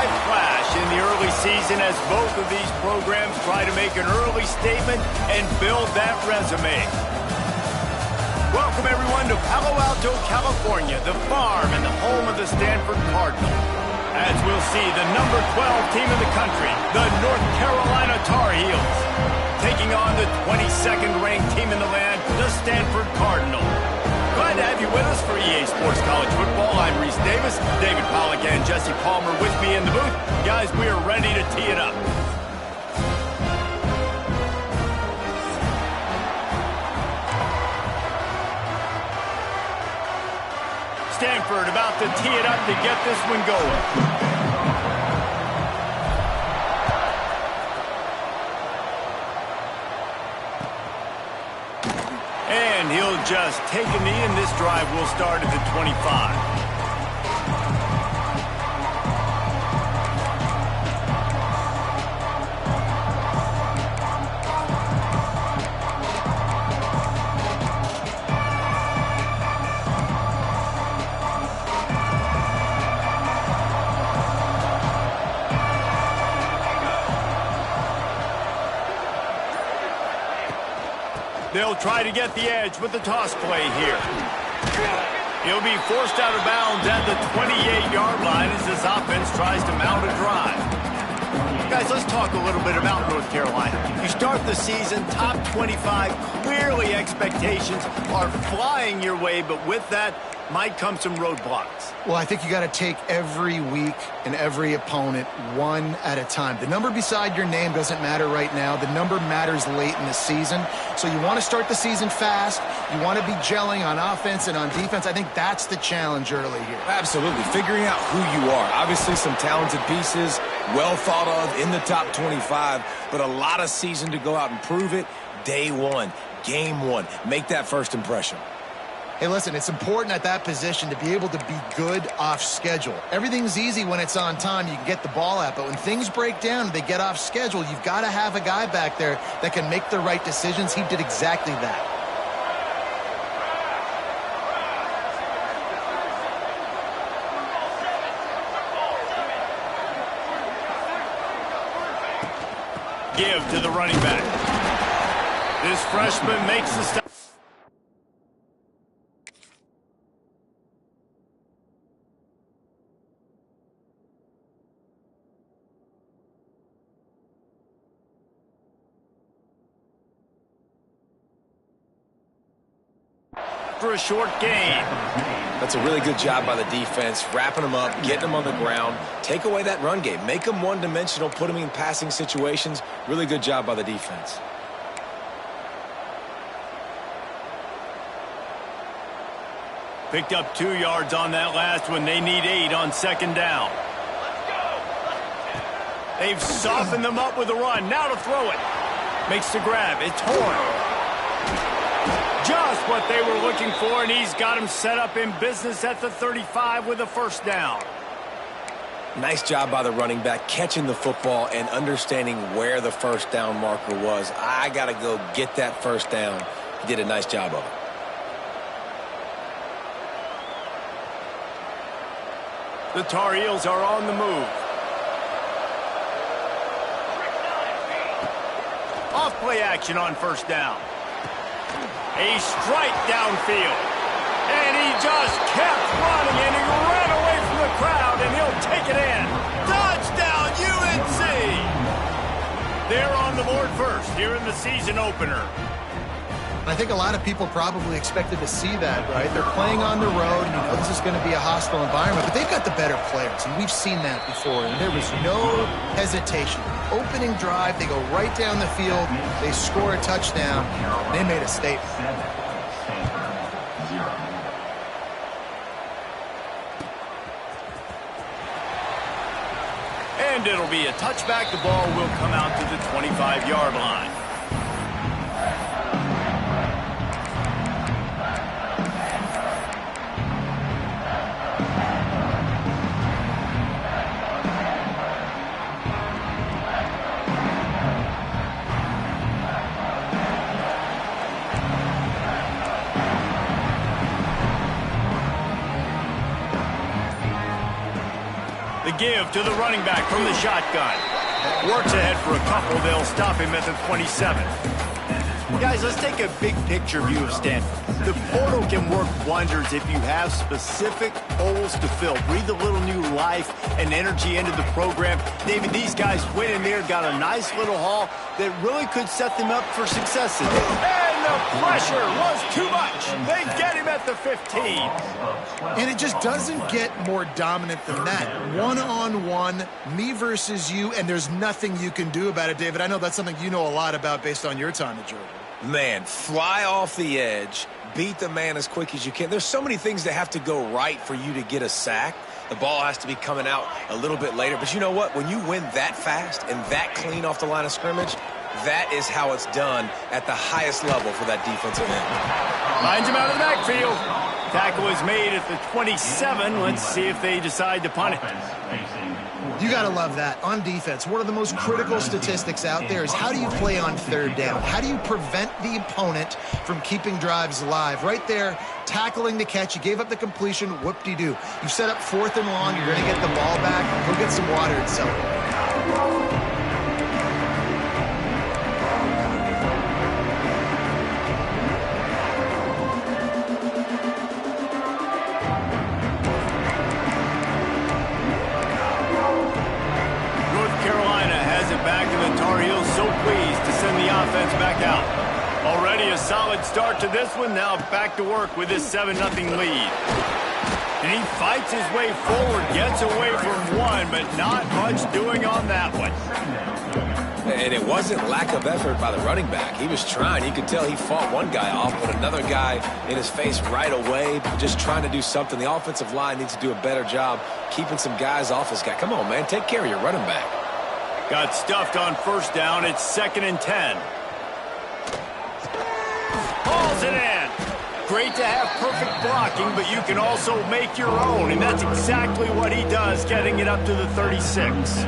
live flash in the early season as both of these programs try to make an early statement and build that resume. Welcome, everyone, to Palo Alto, California, the farm and the home of the Stanford Cardinal. As we'll see, the number 12 team in the country, the North Carolina Tar Heels, taking on the 22nd ranked team in the land, the Stanford Cardinal. Glad to have you with us for EA Sports College Football. I'm Reese Davis, David Pollack and Jesse Palmer with me in the booth. Guys, we are ready to tee it up. Stanford about to tee it up to get this one going. And he'll just take a knee, and this drive will start at the 25. They'll try to get the edge with the toss play here. He'll be forced out of bounds at the 28-yard line as this offense tries to mount a drive. Guys, let's talk a little bit about North Carolina. You start the season top 25. Clearly expectations are flying your way, but with that might come some roadblocks. Well, I think you got to take every week and every opponent one at a time. The number beside your name doesn't matter right now. The number matters late in the season. So you want to start the season fast. You want to be gelling on offense and on defense. I think that's the challenge early here. Absolutely. Figuring out who you are. Obviously some talented pieces, well thought of in the top 25, but a lot of season to go out and prove it. Day one, game one. Make that first impression. Hey, listen, it's important at that position to be able to be good off schedule. Everything's easy when it's on time. You can get the ball out, but when things break down and they get off schedule, you've got to have a guy back there that can make the right decisions. He did exactly that. Give to the running back. This freshman makes the stop. For a short gain. That's a really good job by the defense, wrapping them up, getting them on the ground. Take away that run game. Make them one-dimensional, put them in passing situations. Really good job by the defense. Picked up 2 yards on that last one. They need 8 on second down. They've softened them up with a run. Now to throw it. Makes the grab. It's Horn. Just what they were looking for, and he's got him set up in business at the 35 with a first down. Nice job by the running back, catching the football and understanding where the first down marker was. I got to go get that first down. He did a nice job of it. The Tar Heels are on the move. Off play action on first down. A strike downfield. And he just kept running, and he ran away from the crowd, and he'll take it in. Touchdown, UNC! They're on the board first here in the season opener. I think a lot of people probably expected to see that, right? They're playing on the road, and you know this is going to be a hostile environment, but they've got the better players, and we've seen that before, and there was no hesitation. Opening drive, they go right down the field, they score a touchdown, they made a statement. And it'll be a touchback. The ball will come out to the 25-yard line. give to the running back from the shotgun. Works ahead for a couple. They'll stop him at the 27. Guys, let's take a big picture view of Stanford. The portal can work wonders if you have specific holes to fill. Breathe a little new life and energy into the program. David, these guys went in there, got a nice little haul that really could set them up for success. And the pressure was too much. They get him at the 15. And it just doesn't get more dominant than that. One-on-one, me versus you, and there's nothing you can do about it, David. I know that's something you know a lot about based on your time at Georgia. Man, fly off the edge, beat the man as quick as you can. There's so many things that have to go right for you to get a sack. The ball has to be coming out a little bit later. But you know what? When you win that fast and that clean off the line of scrimmage, that is how it's done at the highest level for that defensive end. Finds him out of the backfield. Tackle is made at the 27. Let's see if they decide to punt it. You got to love that. On defense, one of the most critical statistics out there is how do you play on third down? How do you prevent the opponent from keeping drives alive? Right there, tackling the catch. You gave up the completion. Whoop-de-doo. You set up 4th and long. You're going to get the ball back. Go get some water and celebrate. Offense back out. Already a solid start to this one. Now back to work with this 7-0 lead. And he fights his way forward, gets away from one, but not much doing on that one. And it wasn't lack of effort by the running back. He was trying. You could tell he fought one guy off, but another guy in his face right away, just trying to do something. The offensive line needs to do a better job keeping some guys off this guy. Come on, man. Take care of your running back. Got stuffed on first down. It's 2nd and 10. Hauls it in. Great to have perfect blocking, but you can also make your own, and that's exactly what he does, getting it up to the 36.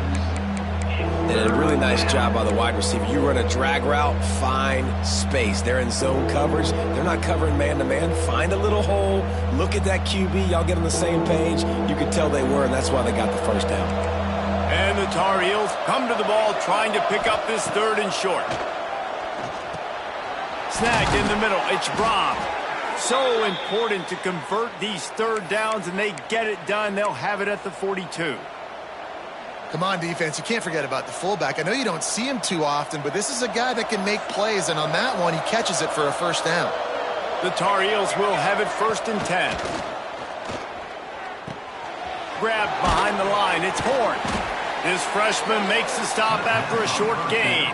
And a really nice job by the wide receiver. You run a drag route, find space. They're in zone coverage. They're not covering man-to-man. Find a little hole. Look at that QB. Y'all get on the same page. You could tell they were, and that's why they got the first down. And the Tar Heels come to the ball trying to pick up this 3rd and short. Snagged in the middle. It's Braum. So important to convert these 3rd downs, and they get it done. They'll have it at the 42. Come on, defense. You can't forget about the fullback. I know you don't see him too often, but this is a guy that can make plays, and on that one, he catches it for a first down. The Tar Heels will have it 1st and 10. Grabbed behind the line. It's Horn. This freshman makes the stop after a short gain.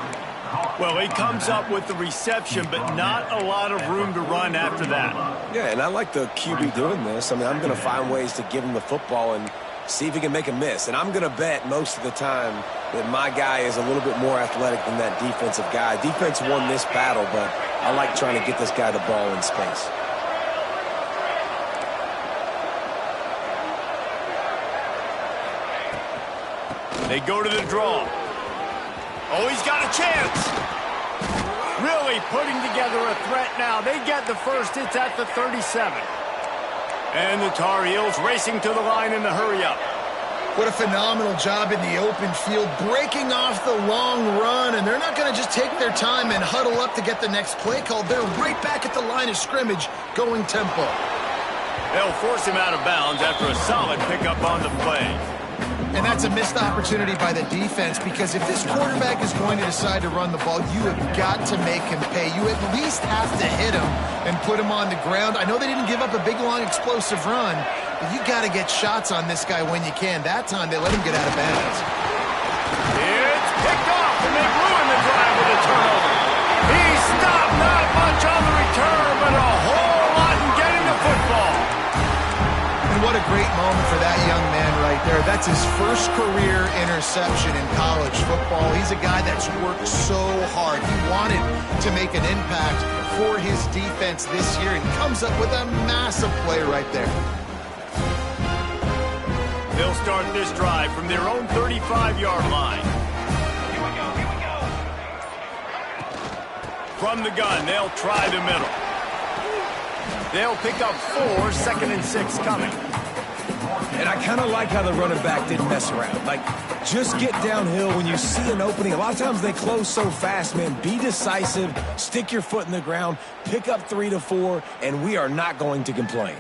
Well, he comes up with the reception, but not a lot of room to run after that. Yeah, and I like the QB doing this. I mean, I'm going to find ways to give him the football and see if he can make a miss. And I'm going to bet most of the time that my guy is a little bit more athletic than that defensive guy. Defense won this battle, but I like trying to get this guy the ball in space. They go to the draw. Oh, he's got a chance. Really putting together a threat now. They get the first. It's at the 37. And the Tar Heels racing to the line in the hurry-up. What a phenomenal job in the open field, breaking off the long run, and they're not going to just take their time and huddle up to get the next play called. They're right back at the line of scrimmage, going tempo. They'll force him out of bounds after a solid pickup on the play. And that's a missed opportunity by the defense, because if this quarterback is going to decide to run the ball, you have got to make him pay. You at least have to hit him and put him on the ground. I know they didn't give up a big, long, explosive run, but you got to get shots on this guy when you can. That time, they let him get out of bounds. It's picked off, and they ruin the drive with a turnover. He stopped, not much on the return, but a whole lot in getting the football. And what a great moment for that young man right there. That's his first career interception in college football. He's a guy that's worked so hard. He wanted to make an impact for his defense this year, and comes up with a massive play right there. They'll start this drive from their own 35-yard line. Here we go. From the gun, they'll try the middle. They'll pick up 4, 2nd and 6 coming. And I kind of like how the running back didn't mess around. Like, just get downhill when you see an opening. A lot of times they close so fast, man. Be decisive, stick your foot in the ground, pick up 3 to 4, and we are not going to complain.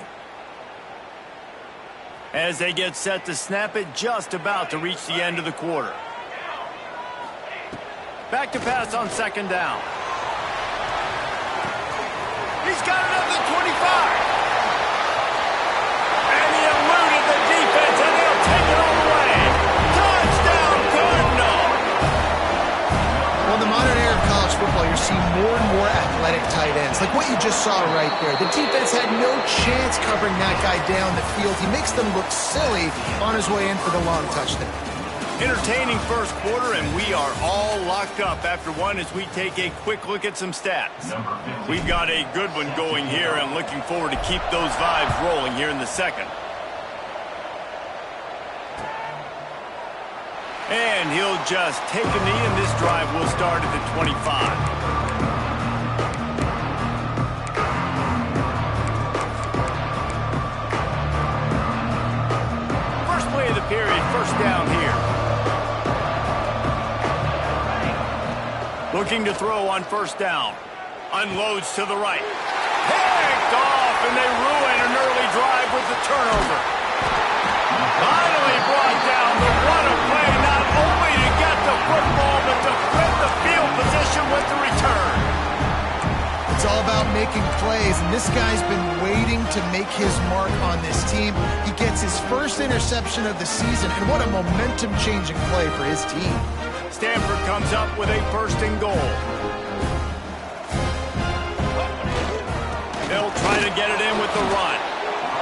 As they get set to snap it, just about to reach the end of the quarter. Back to pass on second down. He's got it up to 25. And he eluded the defense, and he'll take it all the way. Touchdown, Cardinal! Well, in the modern era of college football, you're seeing more and more athletic tight ends. Like what you just saw right there. The defense had no chance covering that guy down the field. He makes them look silly on his way in for the long touchdown. Entertaining first quarter, and we are all locked up after one as we take a quick look at some stats. We've got a good one going here and looking forward to keep those vibes rolling here in the second. And he'll just take a knee, and this drive will start at the 25. First play of the period, first down here. Looking to throw on first down. Unloads to the right. Picked off, and they ruin an early drive with the turnover. Finally brought down the run-of-play, not only to get the football, but to flip the field position with the return. It's all about making plays, and this guy's been waiting to make his mark on this team. He gets his first interception of the season, and what a momentum-changing play for his team. Stanford comes up with a first and goal. They'll try to get it in with the run.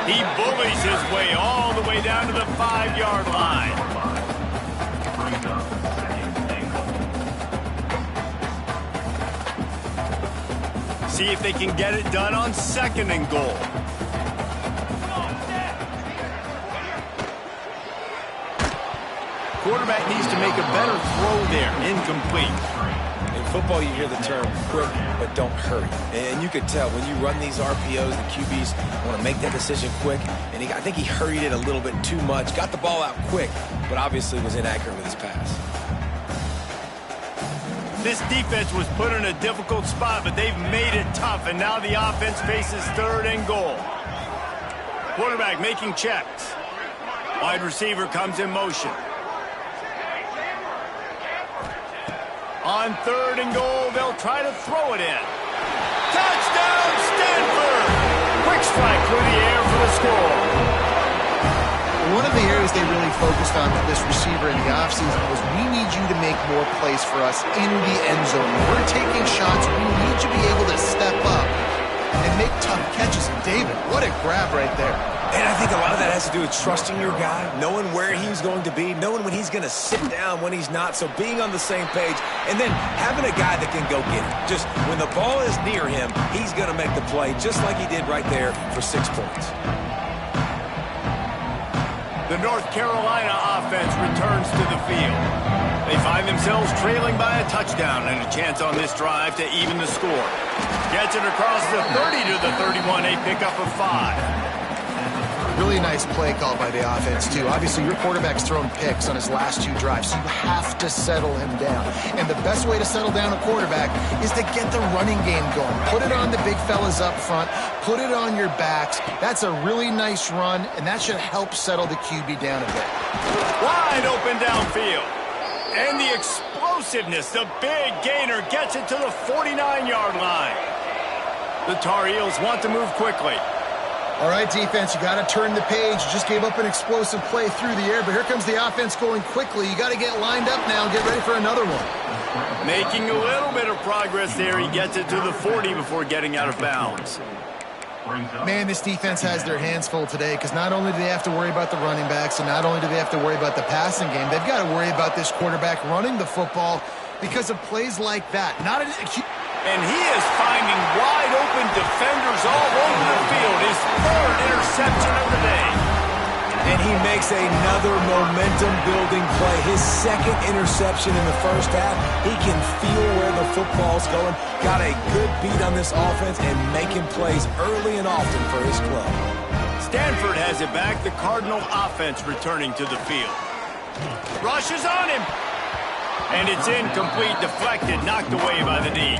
He bullies his way all the way down to the 5-yard line. See if they can get it done on second and goal. Quarterback needs to make a better throw there. Incomplete. In football, you hear the term quick, but don't hurry. And you could tell when you run these RPOs, the QBs want to make that decision quick. And I think he hurried it a little bit too much. Got the ball out quick, but obviously was inaccurate with his pass. This defense was put in a difficult spot, but they've made it tough. And now the offense faces third and goal. Quarterback making checks. Wide receiver comes in motion. On third and goal, they'll try to throw it in. Touchdown, Stanford! Quick strike through the air for the score. One of the areas they really focused on with this receiver in the offseason was we need you to make more plays for us in the end zone. When we're taking shots, we need you to be able to step up and make tough catches. And David, what a grab right there. And I think a lot of that has to do with trusting your guy, knowing where he's going to be, knowing when he's going to sit down, when he's not, so being on the same page, and then having a guy that can go get it. Just when the ball is near him, he's going to make the play, just like he did right there for 6 points. The North Carolina offense returns to the field. They find themselves trailing by a touchdown and a chance on this drive to even the score. Gets it across the 30 to the 31, a pickup of 5. Really nice play called by the offense, too. Obviously, your quarterback's thrown picks on his last 2 drives, so you have to settle him down. And the best way to settle down a quarterback is to get the running game going. Put it on the big fellas up front. Put it on your backs. That's a really nice run, and that should help settle the QB down a bit. Wide open downfield. And the explosiveness, the big gainer gets it to the 49-yard line. The Tar Heels want to move quickly. All right, defense, you got to turn the page. You just gave up an explosive play through the air, but here comes the offense going quickly. You got to get lined up now and get ready for another one. Making a little bit of progress there. He gets it to the 40 before getting out of bounds. Man, this defense has their hands full today because not only do they have to worry about the running backs and not only do they have to worry about the passing game, they've got to worry about this quarterback running the football because of plays like that. And he is finding wide open defenders all over the field. His 3rd interception of the day. And he makes another momentum-building play. His 2nd interception in the first half. He can feel where the football's going. Got a good beat on this offense and making plays early and often for his club. Stanford has it back. The Cardinal offense returning to the field. Rushes on him. And it's incomplete, deflected, knocked away by the D.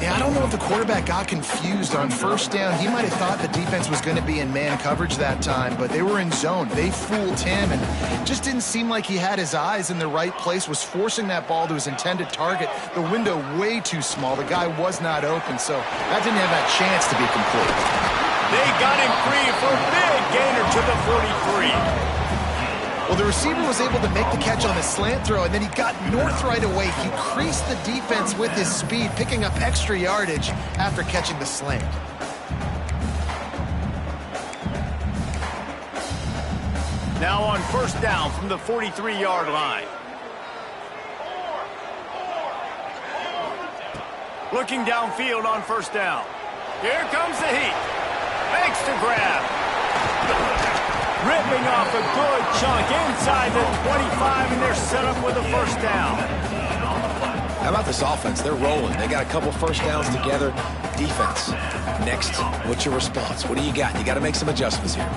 Yeah, I don't know if the quarterback got confused on first down. He might have thought the defense was going to be in man coverage that time, but they were in zone. They fooled him, and just didn't seem like he had his eyes in the right place, was forcing that ball to his intended target. The window way too small. The guy was not open, so that didn't have that chance to be complete. They got him free for a big gainer to the 43. Well, the receiver was able to make the catch on the slant throw, and then he got north right away. He creased the defense with his speed, picking up extra yardage after catching the slant. Now on first down from the 43-yard line. Looking downfield on first down. Here comes the heat. Makes the grab. Ripping off a good chunk inside the 25, and they're set up with a first down. How about this offense? They're rolling. They got a couple first downs together. Defense. Next, what's your response? What do you got? You got to make some adjustments here.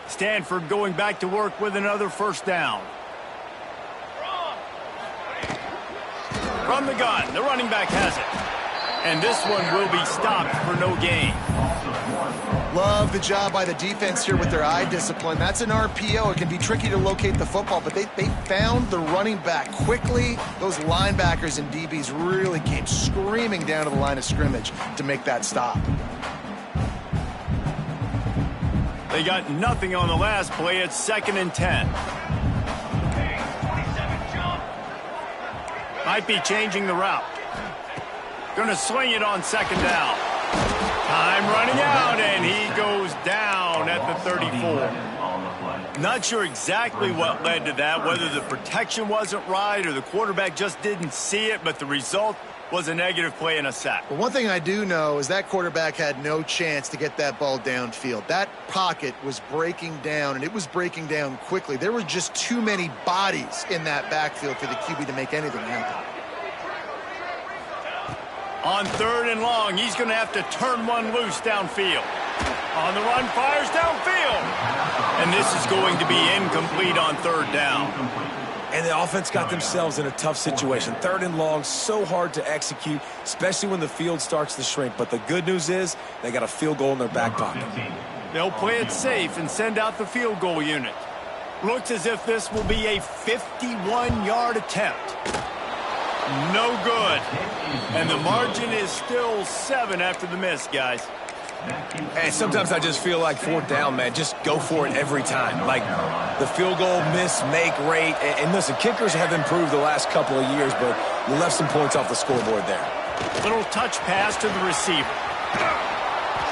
Stanford going back to work with another first down. From the gun, the running back has it. And this one will be stopped for no gain. Love the job by the defense here with their eye discipline. That's an RPO. It can be tricky to locate the football, but they found the running back quickly. Those linebackers and DBs really came screaming down to the line of scrimmage to make that stop. They got nothing on the last play. It's 2nd and 10. Might be changing the route. Going to swing it on 2nd down. Time running out, and he goes down at the 34. Not sure exactly what led to that, whether the protection wasn't right or the quarterback just didn't see it, but the result was a negative play and a sack. But one thing I do know is that quarterback had no chance to get that ball downfield. That pocket was breaking down, and it was breaking down quickly. There were just too many bodies in that backfield for the QB to make anything happen. On 3rd and long, he's going to have to turn one loose downfield. On the run, fires downfield. And this is going to be incomplete on 3rd down. And the offense got themselves in a tough situation. 3rd and long, so hard to execute, especially when the field starts to shrink. But the good news is they got a field goal in their back pocket. They'll play it safe and send out the field goal unit. Looks as if this will be a 51-yard attempt. No good. And the margin is still 7 after the miss, guys. And sometimes I just feel like 4th down, man, just go for it every time. Like the field goal miss, make rate. And listen, kickers have improved the last couple of years, but you left some points off the scoreboard there. Little touch pass to the receiver.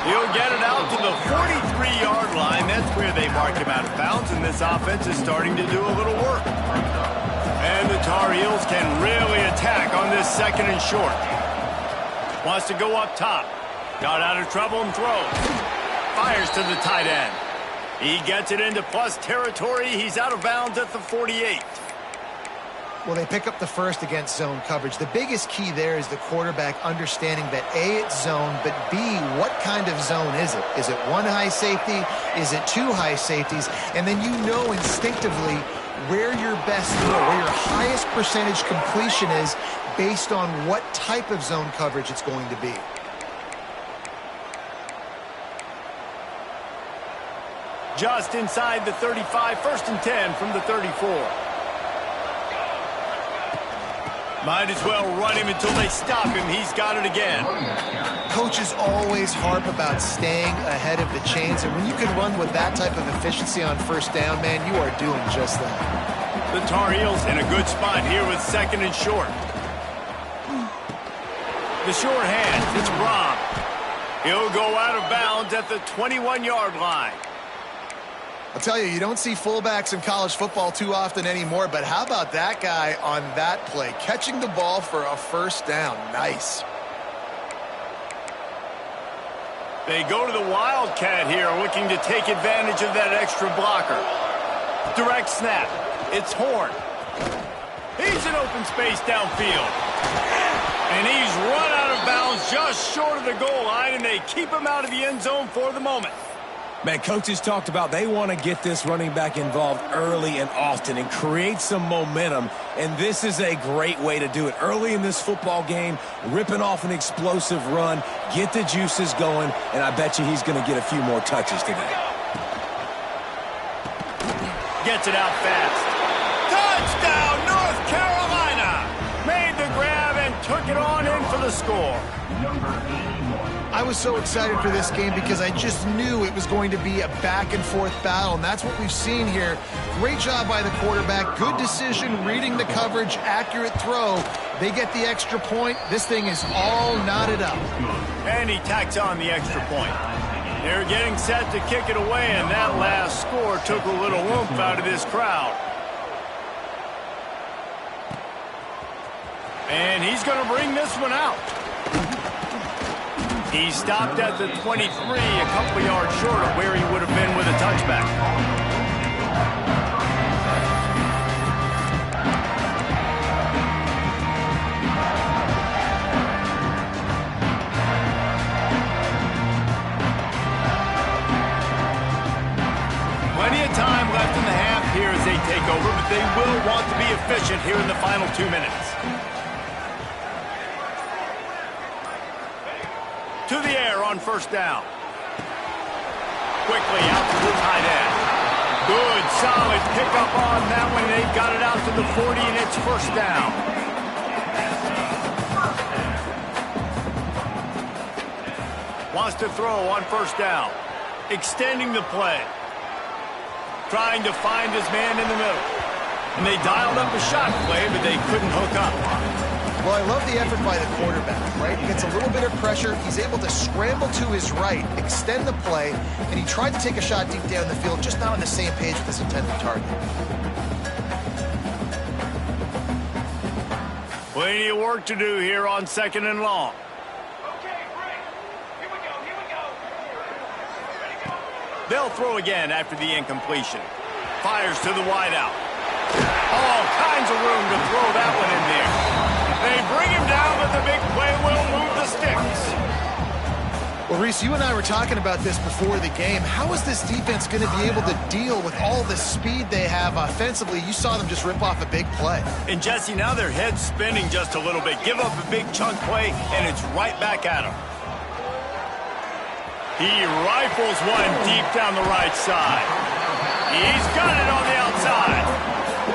He'll get it out to the 43-yard line. That's where they mark him out of bounds, and this offense is starting to do a little work. And the Tar Heels can really attack on this 2nd and short. Wants to go up top. Got out of trouble and throws. Fires to the tight end. He gets it into plus territory. He's out of bounds at the 48. Well, they pick up the first against zone coverage. The biggest key there is the quarterback understanding that A, it's zone, but B, what kind of zone is it? Is it one high safety? Is it two high safeties? And then you know instinctively where your best throw, where your highest percentage completion is based on what type of zone coverage it's going to be. Just inside the 35, 1st and 10 from the 34. Might as well run him until they stop him. He's got it again. Coaches always harp about staying ahead of the chains, and when you can run with that type of efficiency on first down, man, you are doing just that. The Tar Heels in a good spot here with 2nd and short. The short hand, it's Robb. He'll go out of bounds at the 21-yard line. I'll tell you, you don't see fullbacks in college football too often anymore, but how about that guy on that play? Catching the ball for a first down. Nice. They go to the Wildcat here, looking to take advantage of that extra blocker. Direct snap. It's Horn. He's in open space downfield. And he's run out of of bounds just short of the goal line, and they keep him out of the end zone for the moment. Man, coaches talked about they want to get this running back involved early and often and create some momentum, and this is a great way to do it. Early in this football game, ripping off an explosive run, get the juices going, and I bet you he's going to get a few more touches today. Gets it out fast. Touchdown, North Carolina! Made the grab and took it on in for the score. I was so excited for this game because I just knew it was going to be a back-and-forth battle, and that's what we've seen here. Great job by the quarterback. Good decision, reading the coverage, accurate throw. They get the extra point. This thing is all knotted up. And he tacks on the extra point. They're getting set to kick it away, and that last score took a little oomph out of this crowd. And he's going to bring this one out. He stopped at the 23, a couple yards short of where he would have been with a touchback. Plenty of time left in the half here as they take over, but they will want to be efficient here in the final 2 minutes. To the air on first down. Quickly out to the tight end. Good, solid pickup on that one. They've got it out to the 40, and it's first down. Wants to throw on first down. Extending the play. Trying to find his man in the middle. And they dialed up a shot play, but they couldn't hook up. Well, I love the effort by the quarterback, right? He gets a little bit of pressure. He's able to scramble to his right, extend the play, and he tried to take a shot deep down the field, just not on the same page with his intended target. Plenty of work to do here on second and long. Okay, break. Here we go, here we go. Ready, go. They'll throw again after the incompletion. Fires to the wideout. All kinds of room to throw that one in there. They bring him down, but the big play will move the sticks. Well, Reese, you and I were talking about this before the game. How is this defense going to be able to deal with all the speed they have offensively? You saw them just rip off a big play. And, Jesse, now their head's spinning just a little bit. Give up a big chunk play, and it's right back at him. He rifles one deep down the right side. He's got it on the outside.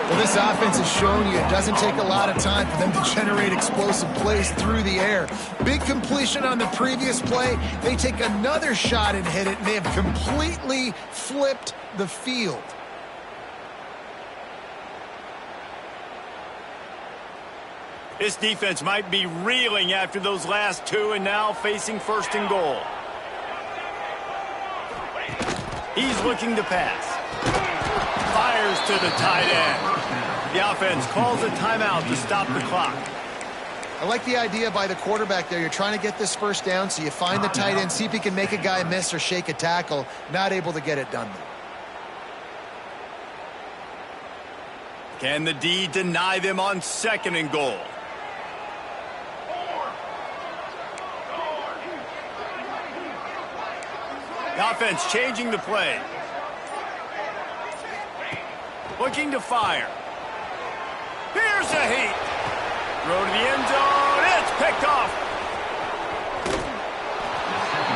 Well, this offense has shown you it doesn't take a lot of time for them to generate explosive plays through the air. Big completion on the previous play. They take another shot and hit it, and they have completely flipped the field. This defense might be reeling after those last two and now facing first and goal. He's looking to pass. Fires to the tight end. The offense calls a timeout to stop the clock. I like the idea by the quarterback there. You're trying to get this first down, so you find the tight end, see if he can make a guy miss or shake a tackle. Not able to get it done though. Can the D deny them on second and goal? The offense changing the play. Looking to fire. Here's a heat. Throw to the end zone. It's picked off.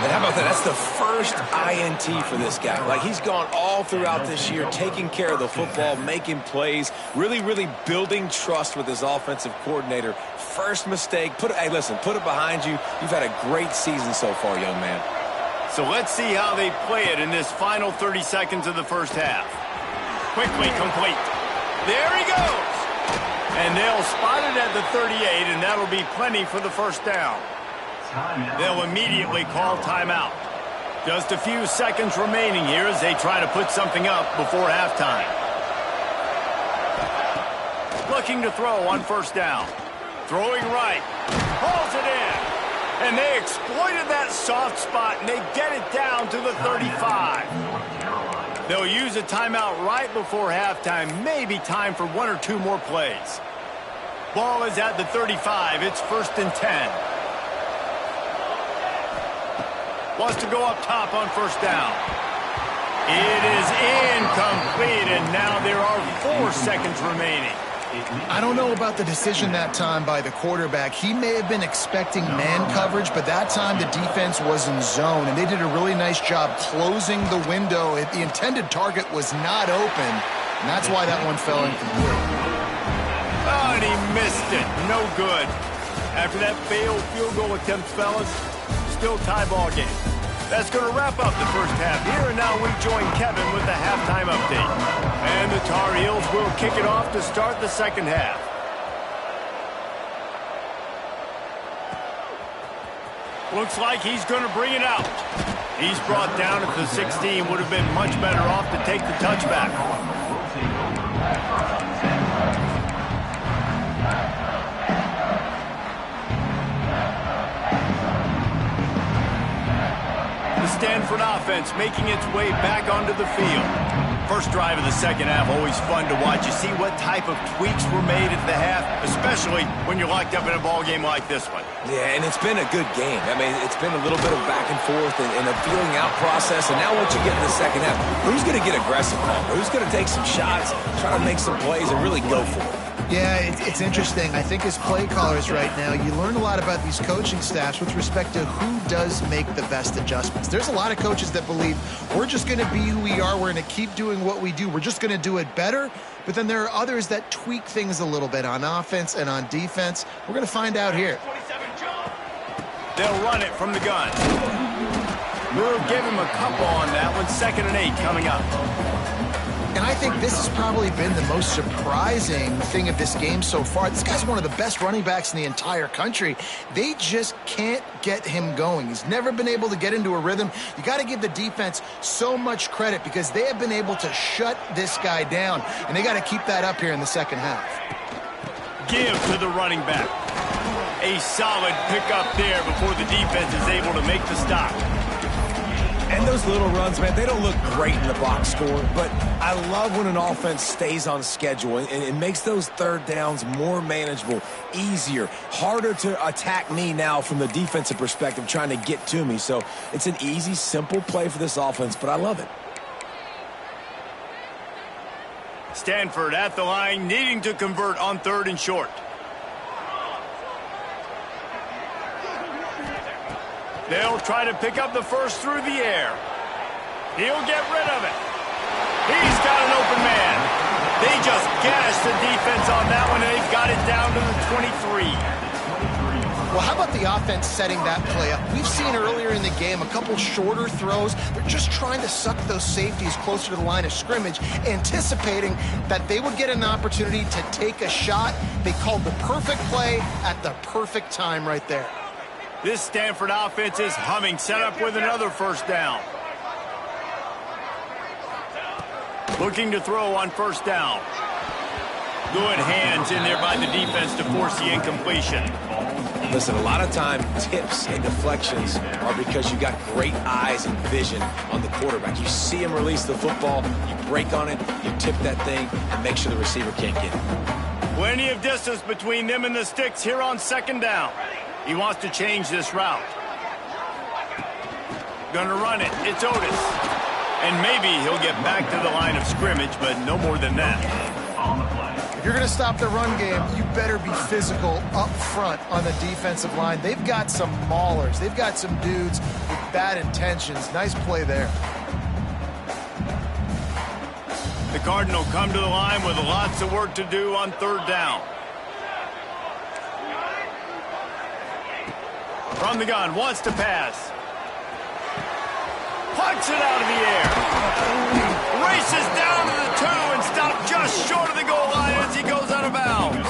And how about that? That's the first INT for this guy. Like, he's gone all throughout this year, taking care of the football, making plays, really building trust with his offensive coordinator. First mistake. Hey, listen, put it behind you. You've had a great season so far, young man. So let's see how they play it in this final 30 seconds of the first half. Quickly complete. There he goes. And they'll spot it at the 38, and that'll be plenty for the first down. They'll immediately call timeout. Just a few seconds remaining here as they try to put something up before halftime. Looking to throw on first down. Throwing right. Hauls it in. And they exploited that soft spot, and they get it down to the 35. They'll use a timeout right before halftime. Maybe time for one or two more plays. Ball is at the 35. It's 1st and 10. Wants to go up top on first down. It is incomplete, and now there are 4 seconds remaining. I don't know about the decision that time by the quarterback. He may have been expecting man coverage, but that time the defense was in zone, and they did a really nice job closing the window. The intended target was not open, and that's why that one fell incomplete. Oh, and he missed it. No good. After that failed field goal attempt, fellas, still tie ball game. That's going to wrap up the first half here, and now we join Kevin with the halftime update. And the Tar Heels will kick it off to start the second half. Looks like he's going to bring it out. He's brought down at the 16. Would have been much better off to take the touchback. Stanford offense making its way back onto the field. First drive of the second half, always fun to watch. You see what type of tweaks were made at the half, especially when you're locked up in a ball game like this one. Yeah, and it's been a good game. I mean, it's been a little bit of back and forth and a feeling out process. And now once you get in the second half, who's going to get aggressive, Paul? Who's going to take some shots, try to make some plays, and really go for it? Yeah, it's interesting. I think as play callers right now, you learn a lot about these coaching staffs with respect to who does make the best adjustments. There's a lot of coaches that believe we're just going to be who we are. We're going to keep doing what we do. We're just going to do it better. But then there are others that tweak things a little bit on offense and on defense. We're going to find out here. They'll run it from the gun. We'll give him a couple on that one. 2nd and 8 coming up. And I think this has probably been the most surprising thing of this game so far. This guy's one of the best running backs in the entire country. They just can't get him going. He's never been able to get into a rhythm. You got to give the defense so much credit because they have been able to shut this guy down. And they got to keep that up here in the second half. Give to the running back. A solid pickup there before the defense is able to make the stop. And those little runs, man, they don't look great in the box score, but I love when an offense stays on schedule and it makes those third downs more manageable, easier, harder to attack me now from the defensive perspective trying to get to me. So it's an easy, simple play for this offense, but I love it. Stanford at the line, needing to convert on 3rd and short. They'll try to pick up the first through the air. He'll get rid of it. He's got an open man. They just gashed the defense on that one, and they've got it down to the 23. Well, how about the offense setting that play up? We've seen earlier in the game a couple shorter throws. They're just trying to suck those safeties closer to the line of scrimmage, anticipating that they would get an opportunity to take a shot. They called the perfect play at the perfect time right there. This Stanford offense is humming, set up with another first down. Looking to throw on first down. Good hands in there by the defense to force the incompletion. Listen, a lot of time, tips and deflections are because you got great eyes and vision on the quarterback. You see him release the football, you break on it, you tip that thing, and make sure the receiver can't get it. Plenty of distance between them and the sticks here on 2nd down. He wants to change this route. Gonna run it. It's Otis. And maybe he'll get back to the line of scrimmage, but no more than that. If you're going to stop the run game, you better be physical up front on the defensive line. They've got some maulers. They've got some dudes with bad intentions. Nice play there. The Cardinal come to the line with lots of work to do on 3rd down. From the gun, wants to pass. Punts it out of the air. Races down to the 2 and stopped just short of the goal line as he goes out of bounds.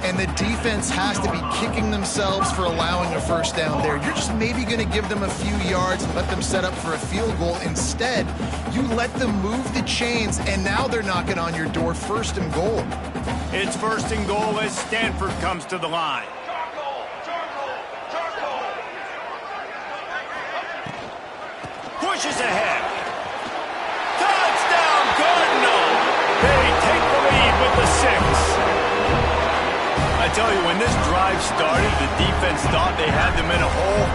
And the defense has to be kicking themselves for allowing a first down there. You're just maybe going to give them a few yards and let them set up for a field goal. Instead, you let them move the chains, and now they're knocking on your door 1st and goal. It's 1st and goal as Stanford comes to the line. Pushes ahead. Touchdown, Cardinal! They take the lead with the 6. I tell you, when this drive started, the defense thought they had them in a hole.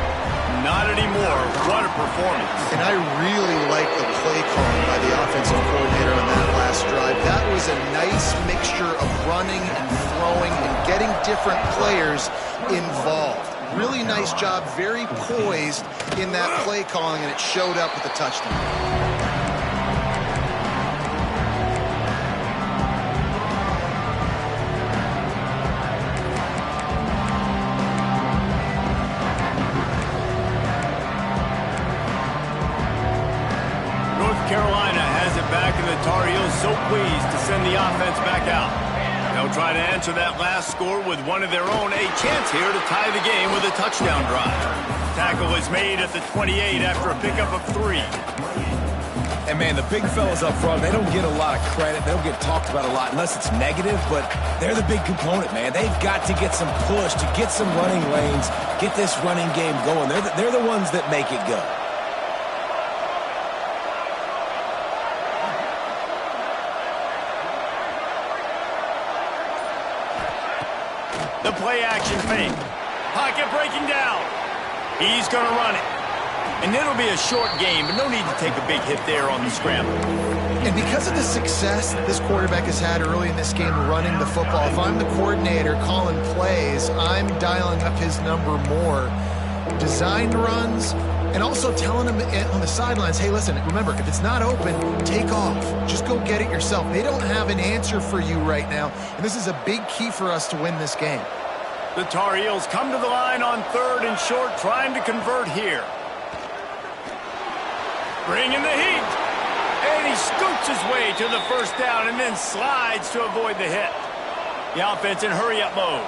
not anymore. What a performance. And I really like the play calling by the offensive coordinator on that last drive. That was a nice mixture of running and throwing and getting different players involved. Really nice job, very poised in that play calling, and it showed up with the touchdown. Carolina has it back, and the Tar Heels so pleased to send the offense back out. They'll try to answer that last score with one of their own. A chance here to tie the game with a touchdown drive. Tackle is made at the 28 after a pickup of 3. And, man, the big fellas up front, they don't get a lot of credit. They don't get talked about a lot unless it's negative, but they're the big component, man. They've got to get some push, to get some running lanes, get this running game going. They're the ones that make it go. The play action fake. Pocket breaking down. He's going to run it. And it'll be a short game, but no need to take a big hit there on the scramble. And because of the success that this quarterback has had early in this game running the football, if I'm the coordinator calling plays, I'm dialing up his number more. Designed runs, and also telling him on the sidelines, hey, listen, remember, if it's not open, take off. Just go get it yourself. They don't have an answer for you right now, and this is a big key for us to win this game. The Tar Heels come to the line on 3rd and short, trying to convert here. Bringing the heat. And he scoots his way to the first down and then slides to avoid the hit. The offense in hurry-up mode.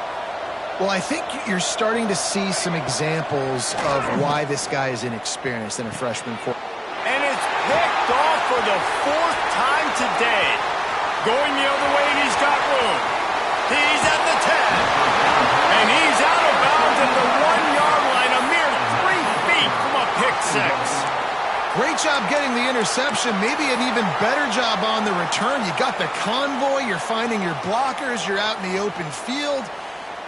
Well, I think you're starting to see some examples of why this guy is inexperienced in a freshman quarterback. And it's picked off for the 4th time today. Going the other way, and he's got room. He's at the 10. And he's out of bounds at the 1-yard line, a mere 3 feet from a pick 6. Great job getting the interception, maybe an even better job on the return. You got the convoy, you're finding your blockers, you're out in the open field.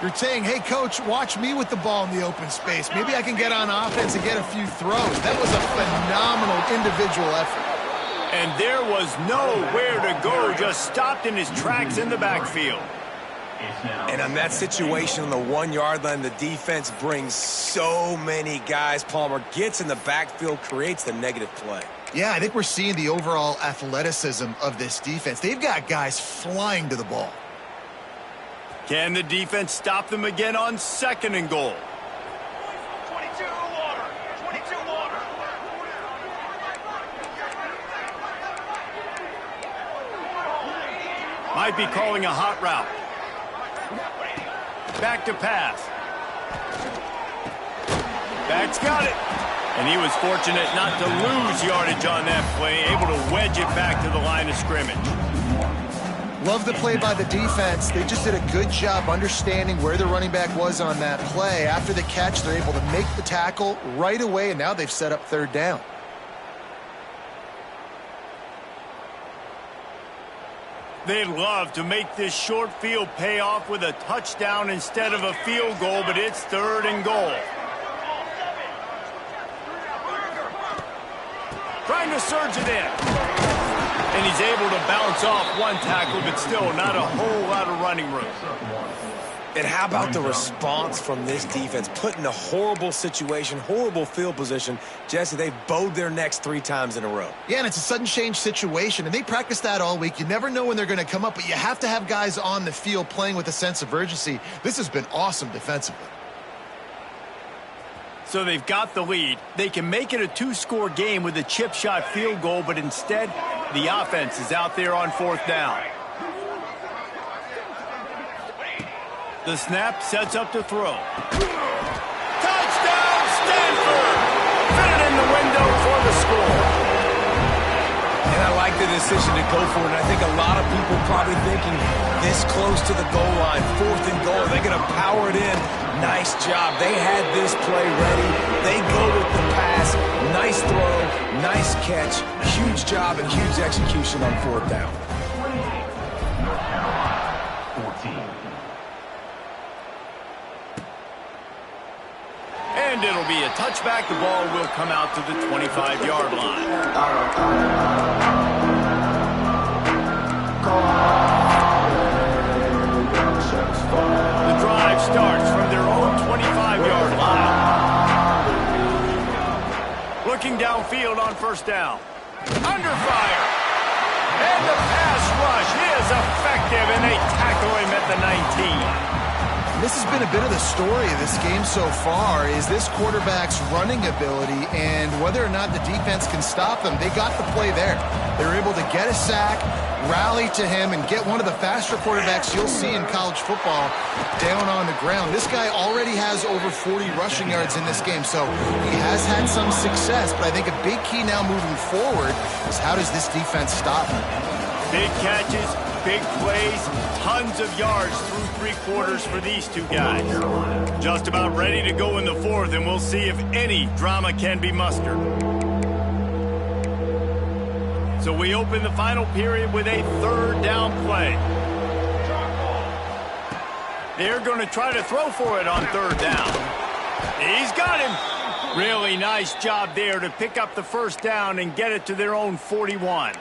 You're saying, hey, coach, watch me with the ball in the open space. Maybe I can get on offense and get a few throws. That was a phenomenal individual effort. And there was nowhere to go, just stopped in his tracks in the backfield. And on that situation on the 1-yard line, the defense brings so many guys. Palmer gets in the backfield, creates the negative play. Yeah, I think we're seeing the overall athleticism of this defense. They've got guys flying to the ball. Can the defense stop them again on 2nd and goal? 22 water. 22 water. Might be calling a hot route. Back to pass. Back's got it. And he was fortunate not to lose yardage on that play, able to wedge it back to the line of scrimmage. Love the play by the defense. They just did a good job understanding where the running back was on that play. After the catch, they're able to make the tackle right away, and now they've set up 3rd down. They'd love to make this short field pay off with a touchdown instead of a field goal, but it's 3rd and goal. Trying to surge it in. And he's able to bounce off one tackle, but still not a whole lot of running room. And how about the response from this defense? Put in a horrible situation, horrible field position. Jesse, they've bowed their necks 3 times in a row. Yeah, and it's a sudden change situation, and they practice that all week. You never know when they're going to come up, but you have to have guys on the field playing with a sense of urgency. This has been awesome defensively. So they've got the lead. They can make it a 2-score game with a chip shot field goal, but instead, the offense is out there on 4th down. The snap sets up to throw. Touchdown, Stanford! Fit it in the window for the score. And I like the decision to go for it. And I think a lot of people probably thinking this close to the goal line, 4th and goal, they're going to power it in. Nice job. They had this play ready. They go with the pass. Nice throw, nice catch. Huge job and huge execution on 4th down. 14. And it'll be a touchback. The ball will come out to the 25-yard line. The drive starts from their own 25-yard line. Looking downfield on first down. Under fire. And the pass rush is effective, and they tackle him at the 19. This has been a bit of the story of this game so far, is this quarterback's running ability and whether or not the defense can stop them. They got the play there. They were able to get a sack, rally to him, and get one of the faster quarterbacks you'll see in college football down on the ground. This guy already has over 40 rushing yards in this game, so he has had some success, but I think a big key now moving forward is how does this defense stop him? Big catches, big plays, tons of yards through three quarters for these two guys. Just about ready to go in the fourth, and we'll see if any drama can be mustered. So we open the final period with a third down play. They're going to try to throw for it on third down. He's got him. Really nice job there to pick up the first down and get it to their own 41.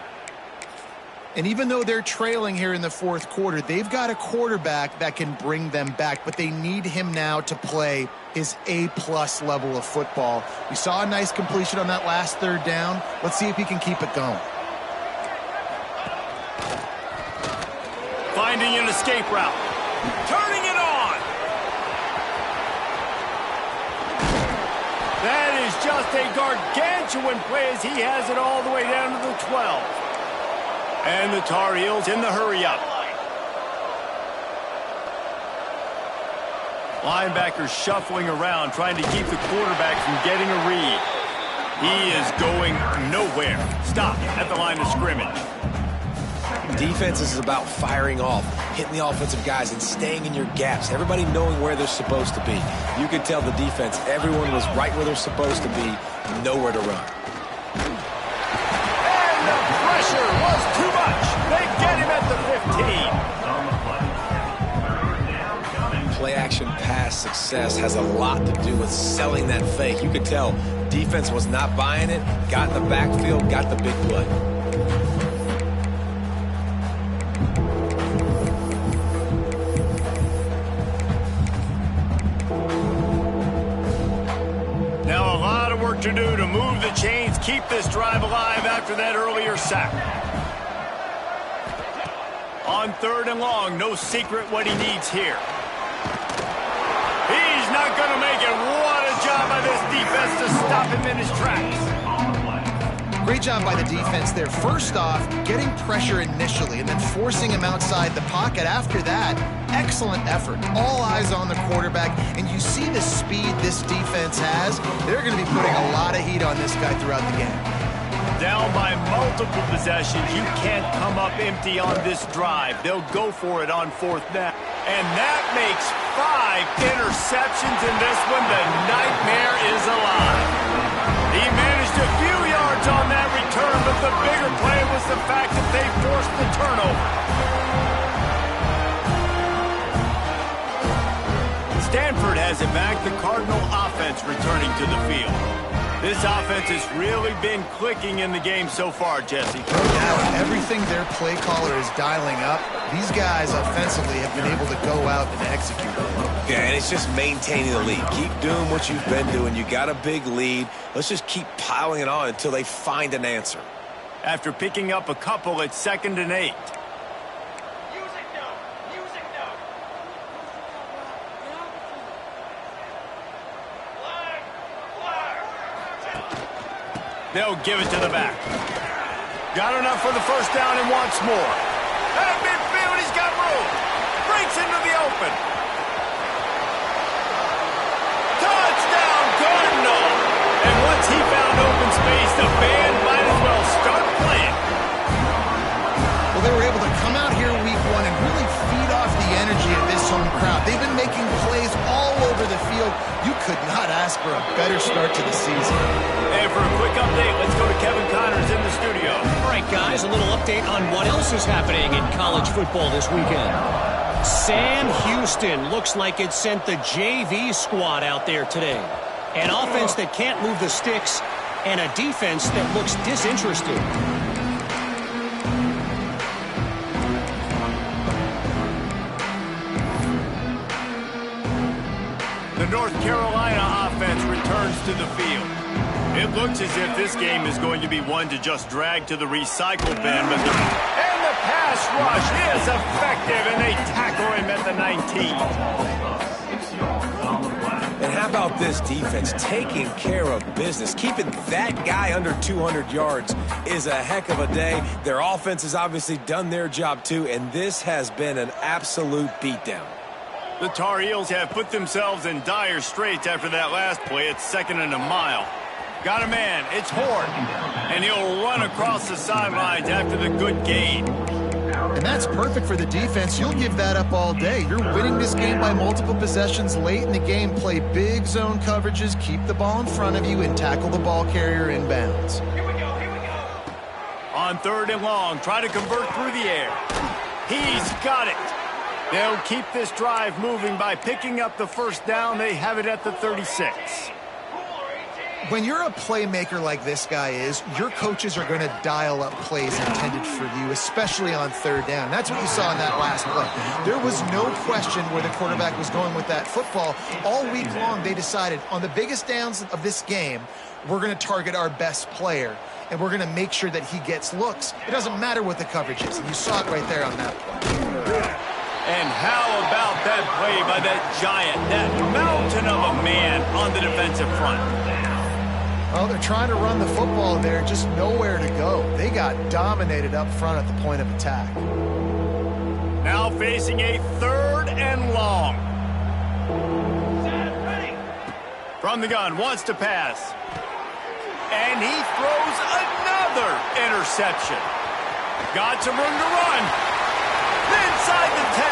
And even though they're trailing here in the fourth quarter, they've got a quarterback that can bring them back, but they need him now to play his A-plus level of football. We saw a nice completion on that last third down. Let's see if he can keep it going. Finding an escape route. Turning it on. That is just a gargantuan play as he has it all the way down to the 12. And the Tar Heels in the hurry-up. Linebackers shuffling around, trying to keep the quarterback from getting a read. He is going nowhere. Stop at the line of scrimmage. Defense is about firing off, hitting the offensive guys, and staying in your gaps. Everybody knowing where they're supposed to be. You could tell the defense, everyone was right where they're supposed to be, nowhere to run. Pressure was too much. They get him at the 15. Play action pass success has a lot to do with selling that fake. You could tell defense was not buying it, got in the backfield, got the big play. Now a lot of work to do to move the chains, keep this drive alive after that earlier sack. On third and long, no secret what he needs here. He's not going to make it. What a job by this defense to stop him in his tracks. Great job by the defense there. First off, getting pressure initially and then forcing him outside the pocket. After that, excellent effort. All eyes on the quarterback. And you see the speed this defense has. They're going to be putting a lot of heat on this guy throughout the game. Down by multiple possessions. You can't come up empty on this drive. They'll go for it on fourth down. And that makes 5 interceptions in this one. The nightmare is alive. He managed a few yards on that return, but the bigger play was the fact that they forced the turnover. Stanford has it back. The Cardinal offense returning to the field. This offense has really been clicking in the game so far, Jesse. Now, everything their play caller is dialing up, these guys offensively have been able to go out and execute. Yeah, and it's just maintaining the lead. Keep doing what you've been doing. You got a big lead. Let's just keep piling it on until they find an answer. After picking up a couple at 2nd and 8. They'll give it to the back. Got enough for the first down and wants more. At midfield, he's got room. Breaks into the open. Touchdown, Cardinal. And once he found open space, the band might as well start playing. Well, they were able to come out here week one and really feed off the energy of this home crowd. They've been making plays all over the field. You could not ask for a better start to the season. And for a quick update, let's go to Kevin Connors in the studio. All right, guys, a little update on what else is happening in college football this weekend. Sam Houston looks like it sent the JV squad out there today. An offense that can't move the sticks, and a defense that looks disinterested. The North Carolina offense returns to the field. It looks as if this game is going to be one to just drag to the recycle bin, but and the pass rush is effective, and they tackle him at the 19. And how about this defense taking care of business? Keeping that guy under 200 yards is a heck of a day. Their offense has obviously done their job too, and this has been an absolute beatdown. The Tar Heels have put themselves in dire straits after that last play. It's 2nd and a mile. Got a man. It's Hort. And he'll run across the sidelines after the good gain. And that's perfect for the defense. You'll give that up all day. You're winning this game by multiple possessions late in the game. Play big zone coverages, keep the ball in front of you, and tackle the ball carrier inbounds. Here we go, here we go. On 3rd and long, try to convert through the air. He's got it. They'll keep this drive moving by picking up the first down. They have it at the 36. When you're a playmaker like this guy is, your coaches are going to dial up plays intended for you, especially on 3rd down. That's what you saw in that last play. There was no question where the quarterback was going with that football. All week long, they decided on the biggest downs of this game, we're going to target our best player, and we're going to make sure that he gets looks. It doesn't matter what the coverage is, and you saw it right there on that play. And how about that play by that giant, that mountain of a man on the defensive front? Well, they're trying to run the football there, just nowhere to go. They got dominated up front at the point of attack. Now facing a 3rd and long. From the gun, wants to pass. And he throws another interception. Got some room to run. Inside the 10.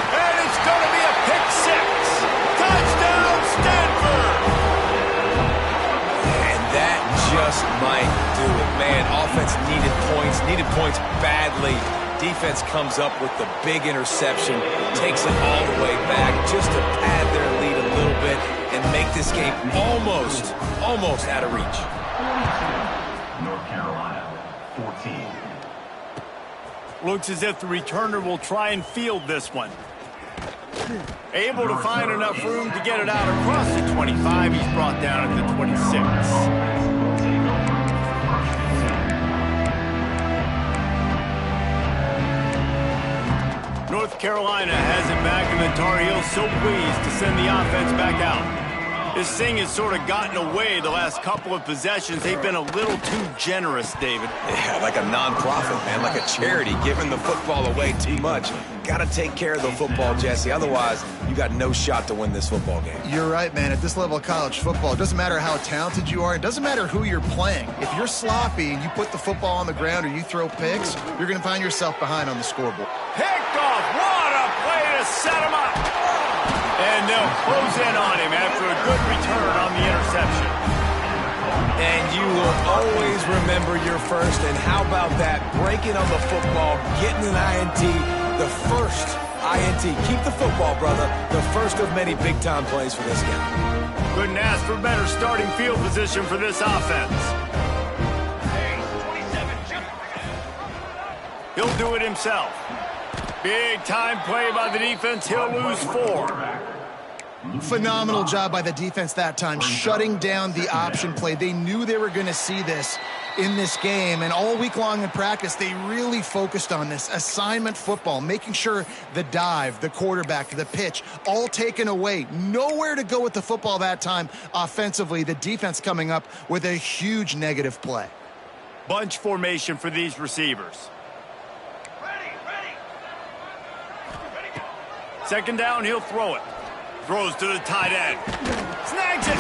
And it's going to be a pick 6. Touchdown, Stanford. And that just might do it. Man, offense needed points badly. Defense comes up with the big interception, takes it all the way back just to pad their lead a little bit and make this game almost out of reach. North Carolina, 14. Looks as if the returner will try and field this one. Able to find enough room to get it out across the 25. He's brought down at the 26. North Carolina has it back, and the Tar Heels so pleased to send the offense back out. This thing has sort of gotten away the last couple of possessions. They've been a little too generous, David. Yeah, like a nonprofit, man, like a charity, giving the football away too much. Got to take care of the football, Jesse. Otherwise, you got no shot to win this football game. You're right, man. At this level of college football, it doesn't matter how talented you are. It doesn't matter who you're playing. If you're sloppy and you put the football on the ground or you throw picks, you're going to find yourself behind on the scoreboard. Picked off. What a play to set him up. And they'll close in on him after a good return on the interception. And you will always remember your first. And how about that? Breaking on the football, getting an INT, the first INT. Keep the football, brother. The first of many big-time plays for this guy. Couldn't ask for better starting field position for this offense. He'll do it himself. Big-time play by the defense. He'll lose 4. Phenomenal job by the defense that time, shutting down the option play. They knew they were going to see this in this game, and all week long in practice, they really focused on this assignment football, making sure the dive, the quarterback, the pitch, all taken away. Nowhere to go with the football that time offensively. The defense coming up with a huge negative play. Bunch formation for these receivers. Second down, he'll throw it. Throws to the tight end. Snags it.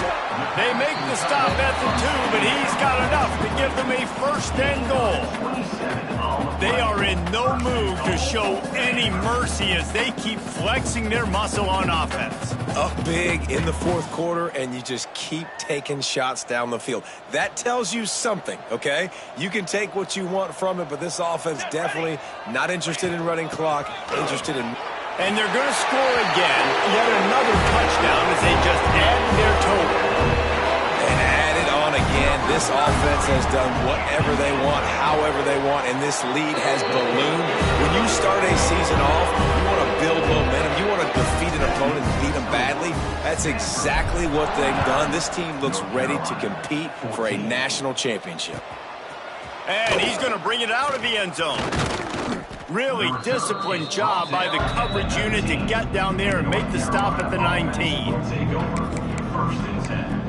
They make the stop at the 2, but he's got enough to give them a 1st and goal. They are in no mood to show any mercy as they keep flexing their muscle on offense. Up big in the 4th quarter, and you just keep taking shots down the field. That tells you something, okay? You can take what you want from it, but this offense definitely not interested in running clock, interested in... And they're going to score again, yet another touchdown as they just add to their total. again. This offense has done whatever they want, however they want, and this lead has ballooned. When you start a season off, you want to build momentum. You want to defeat an opponent and beat them badly. That's exactly what they've done. This team looks ready to compete for a national championship. And he's going to bring it out of the end zone. Really disciplined job by the coverage unit to get down there and make the stop at the 19. Take over. First and 10.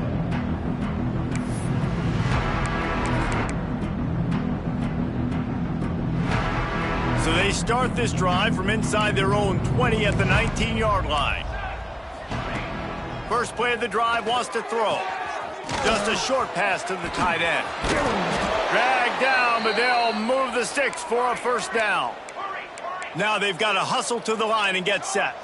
So they start this drive from inside their own 20 at the 19-yard line. First play of the drive wants to throw. Just a short pass to the tight end. Dragged down, but they'll move the sticks for a first down. Now they've got to hustle to the line and get set.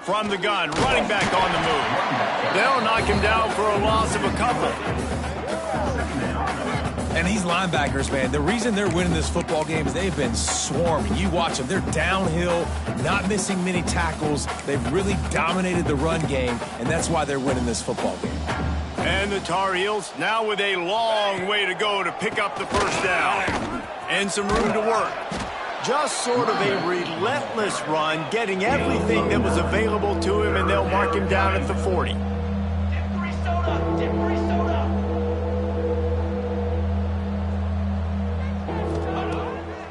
From the gun, running back on the move. They'll knock him down for a loss of a couple. And these linebackers, man, the reason they're winning this football game is they've been swarming. You watch them. They're downhill, not missing many tackles. They've really dominated the run game, and that's why they're winning this football game. And the Tar Heels now with a long way to go to pick up the first down. And some room to work. Just sort of a relentless run, getting everything that was available to him, and they'll mark him down at the 40.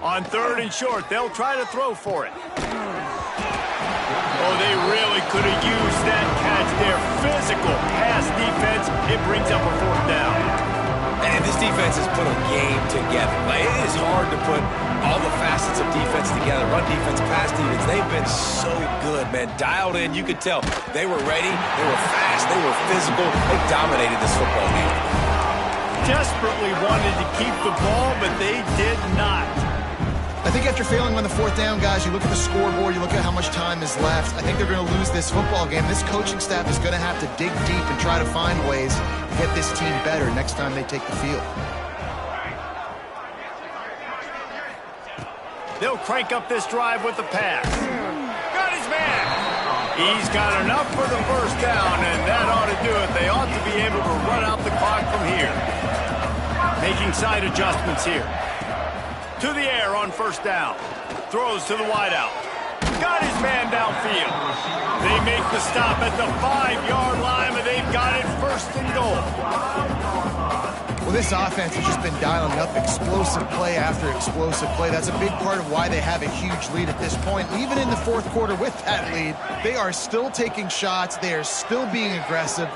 On third and short, they'll try to throw for it. Oh, they really could have used that catch there. Physical pass defense. It brings up a fourth down. And this defense has put a game together. Like, it is hard to put all the facets of defense together. Run defense, pass defense. They've been so good, man. Dialed in. You could tell they were ready. They were fast. They were physical. They dominated this football game. Desperately wanted to keep the ball, but they did not. I think after failing on the fourth down, guys, you look at the scoreboard, you look at how much time is left. I think they're going to lose this football game. This coaching staff is going to have to dig deep and try to find ways to get this team better next time they take the field. They'll crank up this drive with the pass. Got his man. He's got enough for the first down, and that ought to do it. They ought to be able to run out the clock from here. Making side adjustments here. To the air on first down. Throws to the wideout. Got his man downfield. They make the stop at the 5-yard line, but they've got it first and goal. Well, this offense has just been dialing up explosive play after explosive play. That's a big part of why they have a huge lead at this point. Even in the fourth quarter with that lead, they are still taking shots. They are still being aggressive.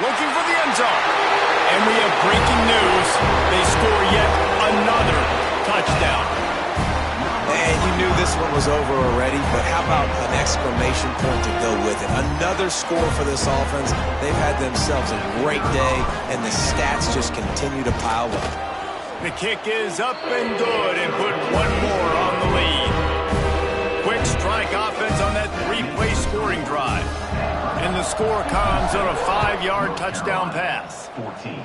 Looking for the end zone. And we have breaking news. They score yet another touchdown. And you knew this one was over already, but how about an exclamation point to go with it? Another score for this offense. They've had themselves a great day, and the stats just continue to pile up. The kick is up and good, and put one more on the lead. Quick strike offense on that 3-play scoring drive. And the score comes on a 5-yard touchdown pass. 14.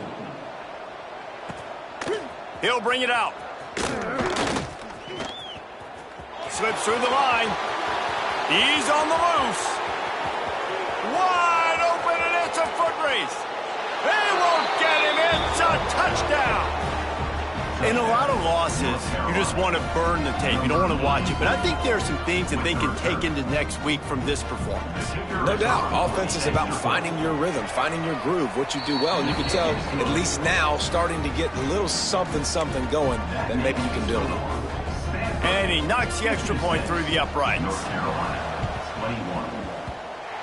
He'll bring it out. Slips through the line. He's on the loose. Wide open, and it's a foot race. They won't get him. It's a touchdown. In a lot of losses, you just want to burn the tape. You don't want to watch it. But I think there are some things that they can take into next week from this performance. No doubt. Offense is about finding your rhythm, finding your groove, what you do well. And you can tell, at least now, starting to get a little something going that maybe you can build on. And he knocks the extra point through the uprights. North Carolina, 21.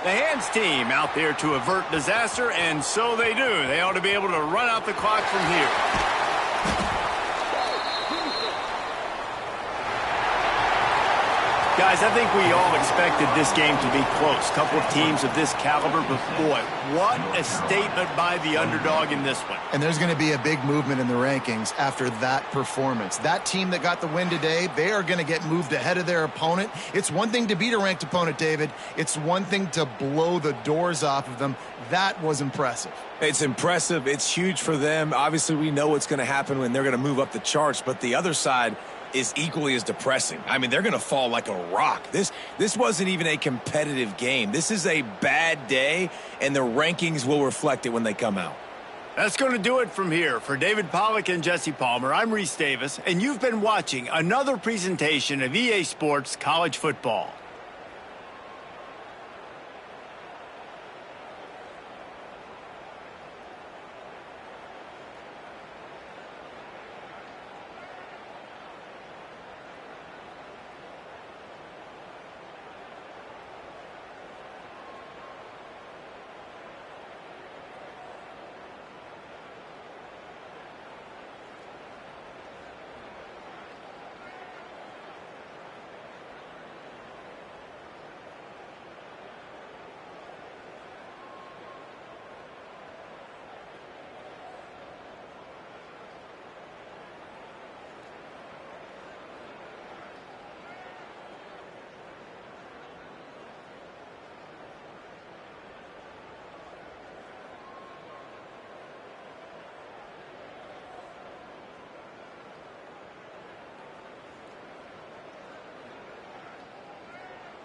The Hands team out there to avert disaster, and so they do. They ought to be able to run out the clock from here. Guys, I think we all expected this game to be close. Couple of teams of this caliber, but boy, what a statement by the underdog in this one. And there's going to be a big movement in the rankings after that performance. That team that got the win today, they are going to get moved ahead of their opponent. It's one thing to beat a ranked opponent, David. It's one thing to blow the doors off of them. That was impressive. It's impressive. It's huge for them. Obviously, we know what's going to happen when they're going to move up the charts, but the other side, is equally as depressing. I mean, they're going to fall like a rock. This wasn't even a competitive game. This is a bad day, and the rankings will reflect it when they come out. That's going to do it from here. For David Pollack and Jesse Palmer, I'm Reese Davis, and you've been watching another presentation of EA Sports College Football.